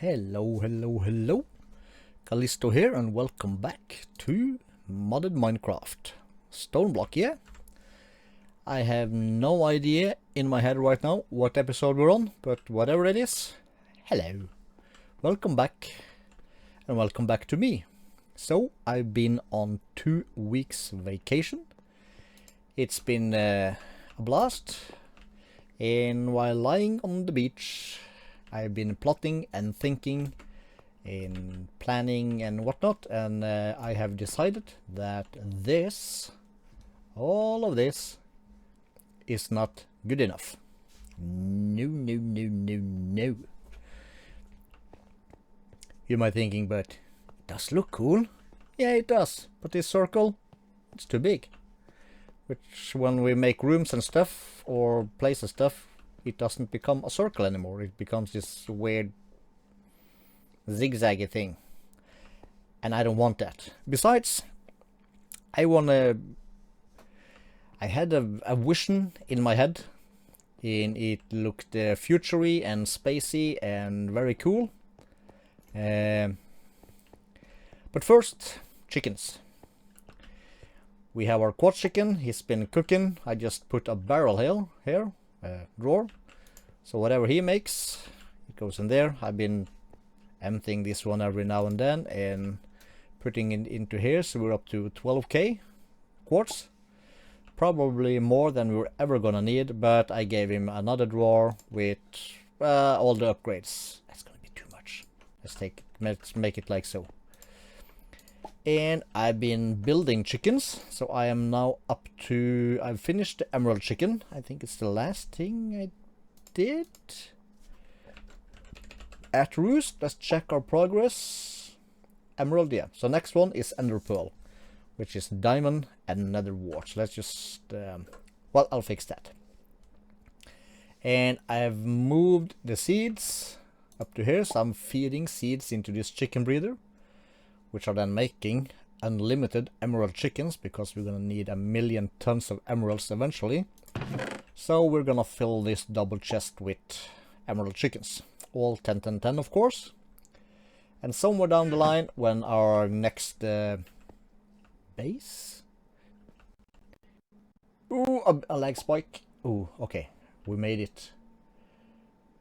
Hello, hello, hello. Calisto here and welcome back to modded Minecraft. Stoneblock, yeah? I have no idea in my head right now what episode we're on, but whatever it is, hello. Welcome back, and welcome back to me. So, I've been on 2 weeks vacation. It's been a blast, and while lying on the beach, I've been plotting and thinking and planning and whatnot, and I have decided that all of this is not good enough. No, no, no, no, no. You might be thinking, but it does look cool. Yeah, it does, but this circle, it's too big. Which when we make rooms and stuff, or places stuff, it doesn't become a circle anymore. It becomes this weird zigzaggy thing. And I don't want that. Besides, I had a vision in my head. And it looked futury and spacey and very cool. But first, chickens. We have our quad chicken. He's been cooking. I just put a barrel here, drawer. So whatever he makes, it goes in there. I've been emptying this one every now and then and putting it into here. So we're up to 12k quartz. Probably more than we're ever gonna need, but I gave him another drawer with all the upgrades. That's gonna be too much. Let's make it like so. And I've been building chickens, so I am now up to... I've finished the emerald chicken. I think it's the last thing I did. At roost, let's check our progress. Emerald, yeah. So next one is ender pearl, which is diamond and nether wart. So let's just... well, I'll fix that. And I've moved the seeds up to here, so I'm feeding seeds into this chicken breeder, which are then making unlimited emerald chickens, because we're gonna need 1,000,000 tons of emeralds eventually. So we're gonna fill this double chest with emerald chickens. All 10, 10, 10, of course. And somewhere down the line, when our next base... Ooh, a lag spike. Ooh, okay. We made it.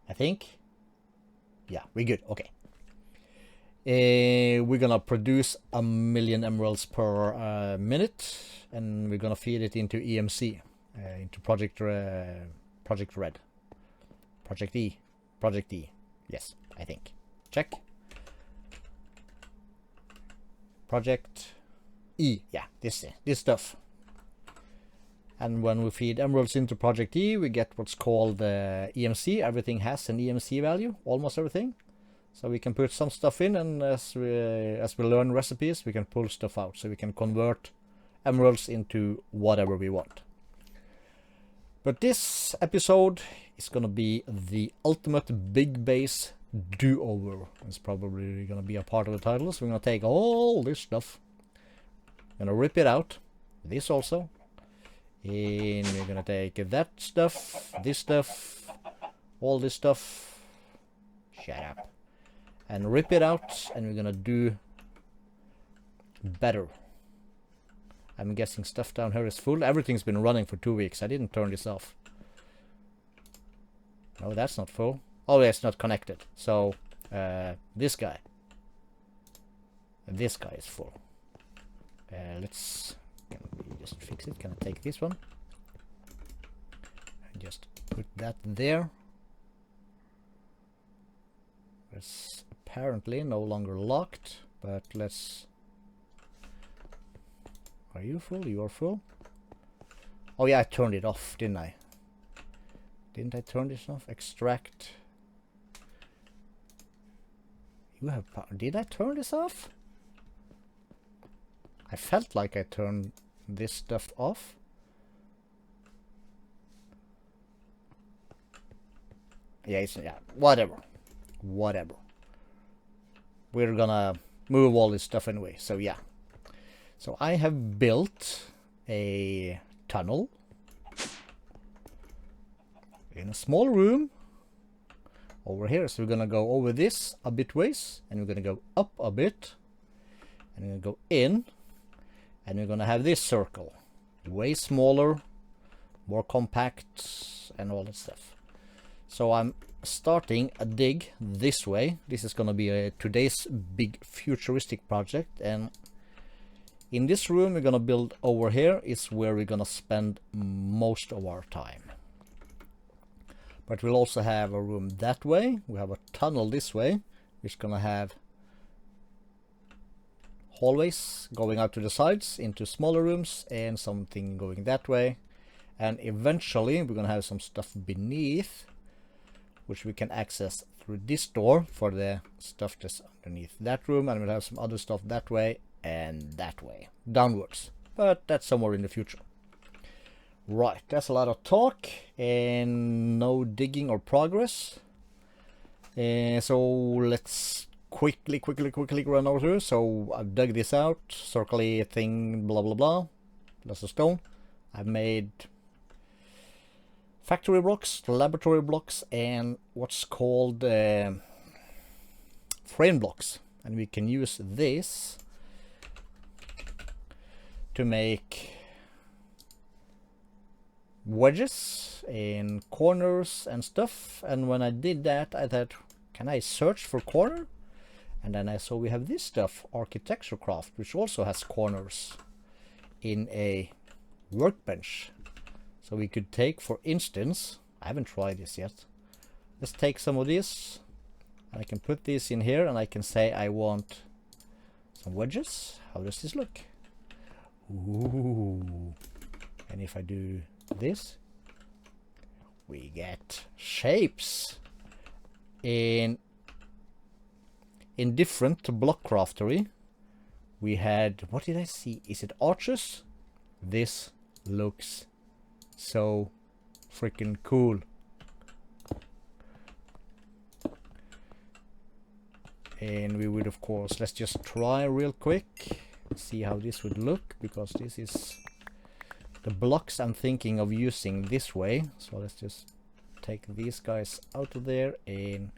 I think. Yeah, we're good. Okay. We're gonna produce 1,000,000 emeralds per minute, and we're gonna feed it into EMC, into Project Red, Project E, yes, I think. Check. Project E, yeah, this stuff. And when we feed emeralds into Project E, we get what's called EMC. Everything has an EMC value, almost everything. So we can put some stuff in, and as we learn recipes, we can pull stuff out. So we can convert emeralds into whatever we want. But this episode is gonna be the ultimate big base do-over. It's probably gonna be a part of the title. So we're gonna take all this stuff, gonna rip it out, this also, and we're gonna take that stuff, this stuff, all this stuff. Shut up. And rip it out, and we're gonna do better. I'm guessing stuff down here is full. Everything's been running for 2 weeks. I didn't turn this off. No, that's not full. Oh, yeah, it's not connected. So, this guy is full. Can we just fix it? Can I take this one? And just put that there. It's apparently no longer locked, but let's... Are you full? You are full? Oh yeah, I turned it off, didn't I? Didn't I turn this off? Extract. You have power. Did I turn this off? I felt like I turned this stuff off. Yeah, whatever. We're gonna move all this stuff anyway, so yeah. So I have built a tunnel in a small room over here. So we're gonna go over this a bit ways, and we're gonna go up a bit, and we're gonna go in, and we're gonna have this circle, way smaller, more compact, and all that stuff. So I'm starting a dig this way. This is gonna be today's big futuristic project, and in this room we're gonna build over here is where we're gonna spend most of our time. But we'll also have a room that way. We have a tunnel this way, which is gonna have hallways going out to the sides into smaller rooms, and something going that way. And eventually we're gonna have some stuff beneath, which we can access through this door for the stuff that's underneath that room, and we'll have some other stuff that way and that way, downwards. But that's somewhere in the future. Right, that's a lot of talk and no digging or progress. So let's quickly run over here. So I've dug this out, circly thing, blah blah blah. That's a stone. I've made factory blocks, laboratory blocks, and what's called frame blocks. And we can use this to make wedges in corners and stuff. And when I did that, I thought, can I search for corner? And then I saw we have this stuff, architecture craft, which also has corners in a workbench. So we could take, for instance, I haven't tried this yet. Let's take some of this, and I can put this in here, and I can say I want some wedges. How does this look? Ooh. And if I do this, we get shapes in different block craftery. We had, what did I see? Is it arches? This looks so freaking cool. And we would, of course, let's just try real quick, see how this would look, because this is the blocks I'm thinking of using this way. So let's just take these guys out of there, and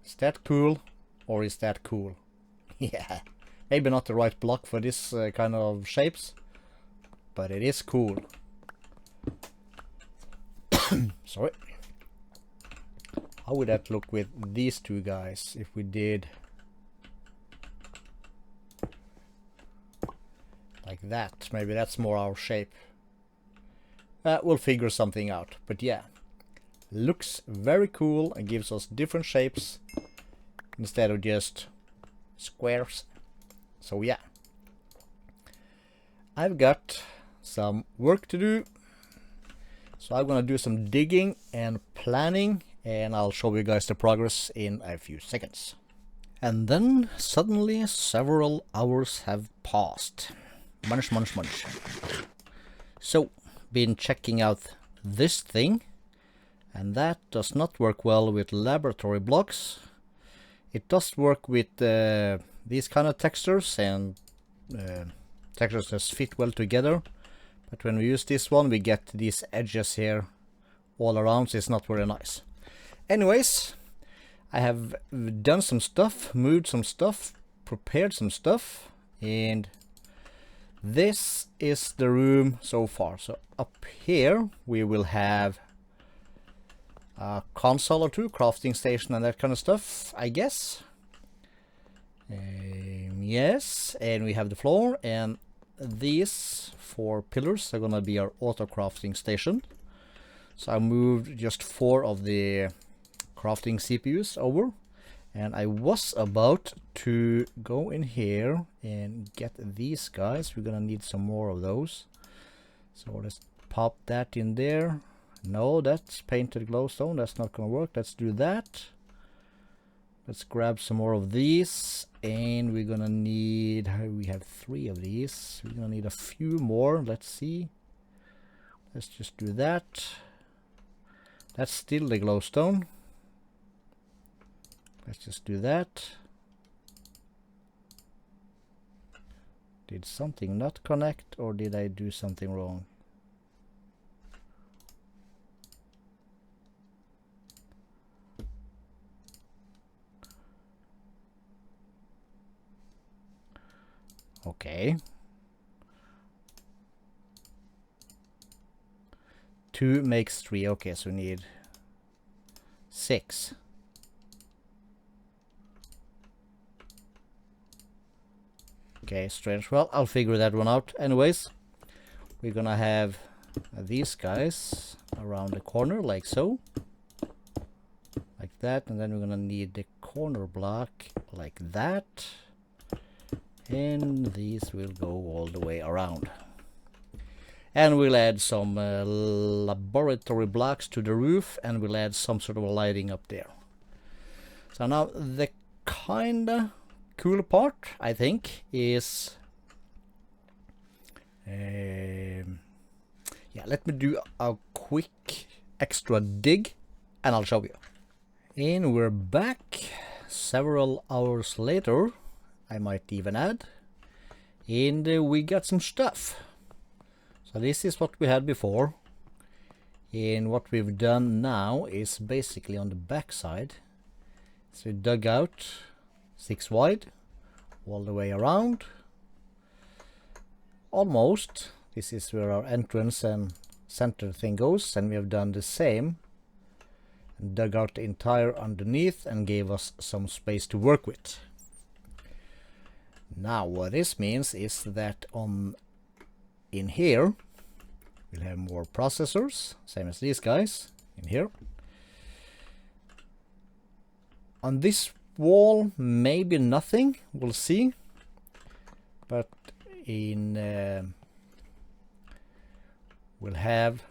is that cool, or is that cool? Yeah, maybe not the right block for this kind of shapes, but it is cool. Sorry. How would that look with these two guys if we did like that? Maybe that's more our shape. We'll figure something out, but yeah, looks very cool and gives us different shapes instead of just squares. So yeah, I've got some work to do, so I'm gonna do some digging and planning, and I'll show you guys the progress in a few seconds. And then suddenly several hours have passed. Munch. So been checking out this thing, and that does not work well with laboratory blocks. It does work with these kind of textures and textures that fit well together, but when we use this one we get these edges here all around, so it's not very nice. Anyways, I have done some stuff, moved some stuff, prepared some stuff, and this is the room so far. So up here we will have a console or two, crafting station and that kind of stuff, I guess. Yes, and we have the floor, and these 4 pillars are gonna be our auto crafting station. So I moved just 4 of the crafting CPUs over, and I was about to go in here and get these guys. We're gonna need some more of those, so let's pop that in there. No, that's painted glowstone, that's not gonna work. Let's do that. Let's grab some more of these, and we're gonna need, we have 3 of these, we're gonna need a few more. Let's see, let's just do that. That's still the glowstone. Let's just do that. Did something not connect, or did I do something wrong? Okay. 2 makes 3. Okay, so we need 6. Okay, strange. Well, I'll figure that one out. Anyways, we're gonna have these guys around the corner like so. Like that, and then we're gonna need the corner block like that. And these will go all the way around. And we'll add some laboratory blocks to the roof, and we'll add some sort of lighting up there. So now the kinda cool part, I think, is yeah, let me do a quick extra dig and I'll show you. And we're back several hours later, I might even add, and we got some stuff. So this is what we had before, and what we've done now is basically on the back side. So we dug out 6 wide all the way around, almost. This is where our entrance and center thing goes, and we have done the same and dug out the entire underneath and gave us some space to work with. Now what this means is that in here we'll have more processors, same as these guys in here. On this wall maybe nothing, we'll see, but in we'll have,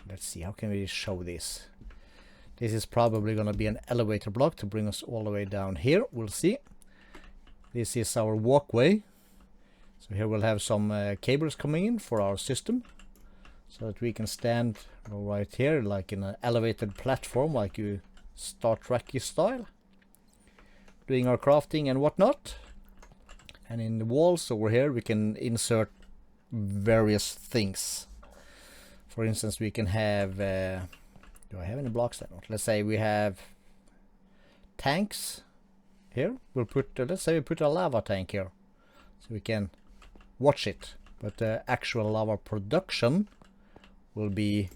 let's see, how can we show this? This is probably going to be an elevator block to bring us all the way down here. We'll see. This is our walkway. So here we'll have some cables coming in for our system, so that we can stand right here like in an elevated platform, like you Star Trek style, doing our crafting and whatnot. And in the walls over here we can insert various things. For instance, we can have do I have any blocks there? Let's say we have tanks here. We'll put let's say we put a lava tank here, so we can watch it, but the actual lava production will be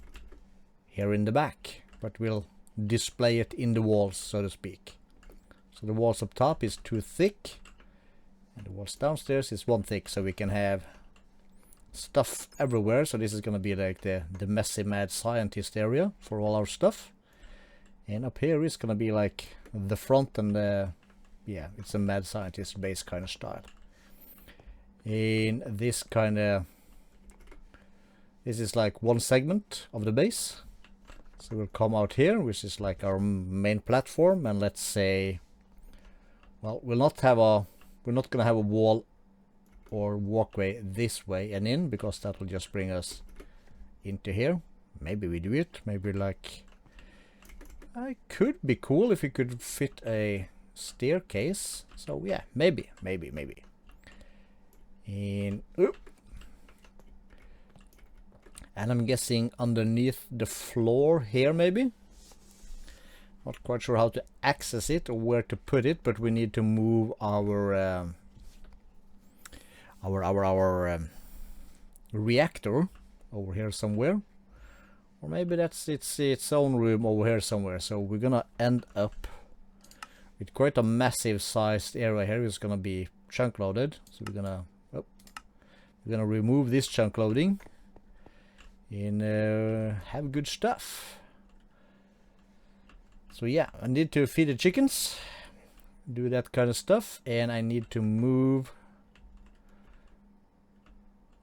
here in the back, but we'll display it in the walls, so to speak. So the walls up top is too thick, and the walls downstairs is 1 thick, so we can have stuff everywhere. So this is going to be like the messy mad scientist area for all our stuff, and up here is going to be like the front and the, yeah, it's a mad scientist base kind of style. In this kind of, this is like one segment of the base, so we'll come out here, which is like our main platform, and let's say, well, we're not gonna have a wall or walkway this way and in, because that will just bring us into here. Maybe we do it, maybe like, it could be cool if we could fit a staircase. So yeah, maybe. And I'm guessing underneath the floor here, maybe. Not quite sure how to access it or where to put it, but we need to move our reactor over here somewhere, or maybe that's its own room over here somewhere. So we're gonna end up with quite a massive sized area here. It's gonna be chunk loaded, so we're gonna remove this chunk loading and have good stuff. So yeah, I need to feed the chickens, do that kind of stuff, and I need to move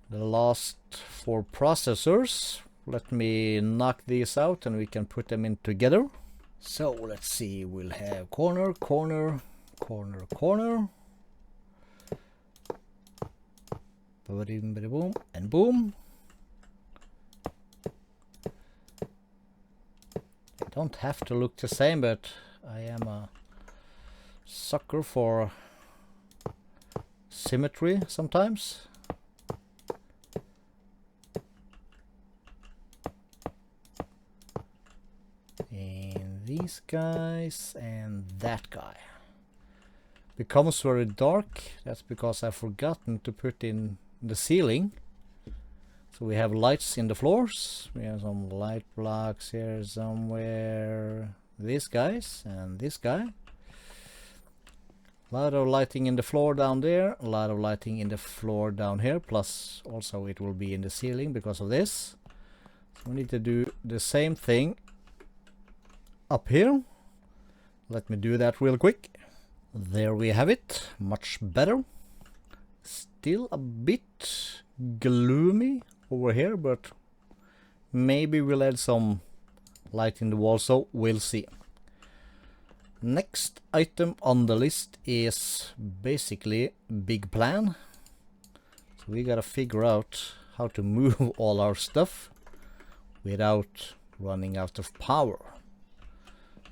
the last 4 processors. Let me knock these out and we can put them in together. So let's see, we'll have corner, corner, corner, corner, boom, and boom. They don't have to look the same, but I am a sucker for symmetry sometimes. these guys and that guy. Becomes very dark. That's because I've forgotten to put in the ceiling. So we have lights in the floors. We have some light blocks here somewhere. These guys and this guy. A lot of lighting in the floor down there. A lot of lighting in the floor down here. Plus also it will be in the ceiling because of this. So we need to do the same thing up here. Let me do that real quick. There we have it. Much better. Still a bit gloomy over here, but maybe we'll add some light in the wall, so we'll see. Next item on the list is basically big plan. So we gotta figure out how to move all our stuff without running out of power.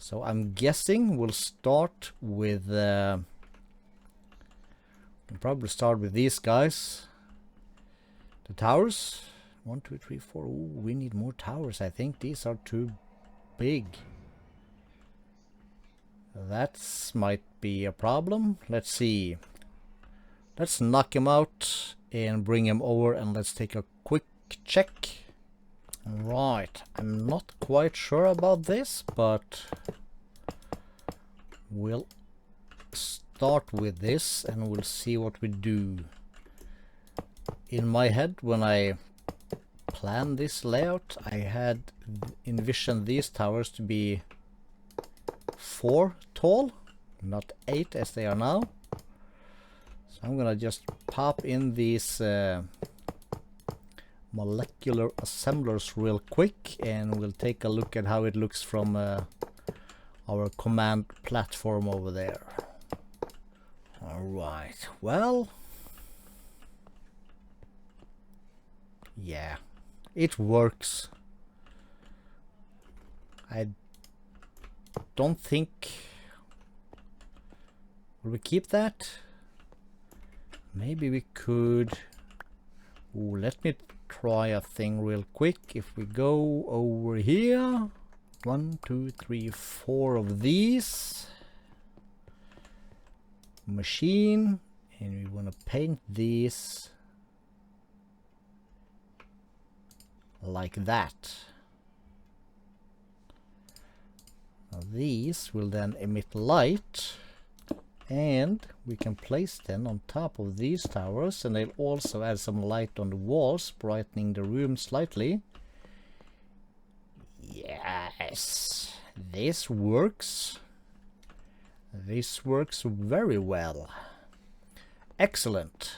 So I'm guessing we'll start with we'll probably start with these guys. The towers. 1, 2, 3, 4. Ooh, we need more towers. I think these are too big. That might be a problem. Let's see. Let's knock him out and bring him over, and let's take a quick check. Right, I'm not quite sure about this, but we'll start with this and we'll see what we do. In my head, when I planned this layout, I had envisioned these towers to be 4 tall, not 8 as they are now. So I'm gonna just pop in these molecular assemblers real quick, and we'll take a look at how it looks from our command platform over there. Alright, well, yeah, it works. I don't think... Will we keep that? Maybe we could... Ooh, let me try a thing real quick. If we go over here, 1, 2, 3, 4 of these. Machine, and we want to paint these like that. Now these will then emit light, and we can place them on top of these towers, and they'll also add some light on the walls, brightening the room slightly. Yes, this works. This works very well. Excellent.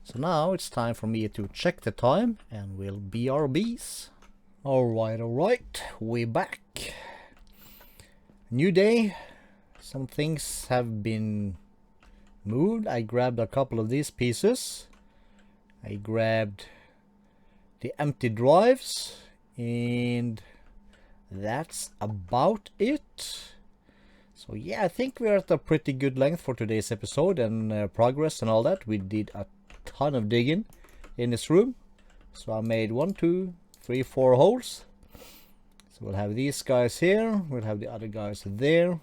So now it's time for me to check the time, and we'll BRBs. Alright, we're back. New day. Some things have been moved. I grabbed a couple of these pieces. I grabbed the empty drives, and that's about it. So yeah, I think we're at a pretty good length for today's episode and progress and all that. We did a ton of digging in this room. So I made 1, 2, 3, 4 holes. So we'll have these guys here. We'll have the other guys there.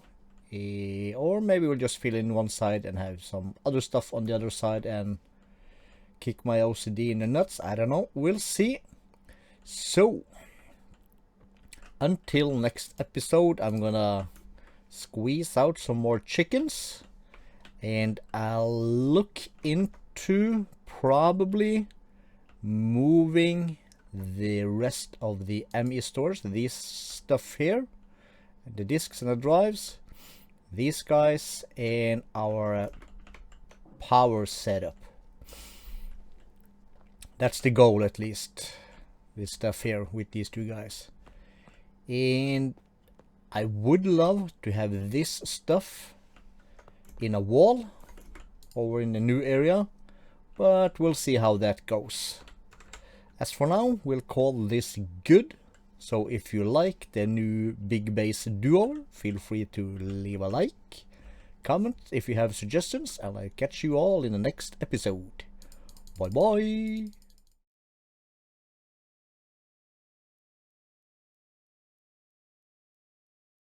Or maybe we'll just fill in one side and have some other stuff on the other side and kick my OCD in the nuts. I don't know. We'll see. So until next episode, I'm gonna squeeze out some more chickens, and I'll look into probably moving the rest of the ME stores, this stuff here, the discs and the drives, these guys, and our power setup. That's the goal, at least, this stuff here with these two guys. And I would love to have this stuff in a wall over in the new area, but we'll see how that goes. As for now, we'll call this good. So if you like the new Big Base Duo, feel free to leave a like, comment if you have suggestions, and I'll catch you all in the next episode. Bye bye!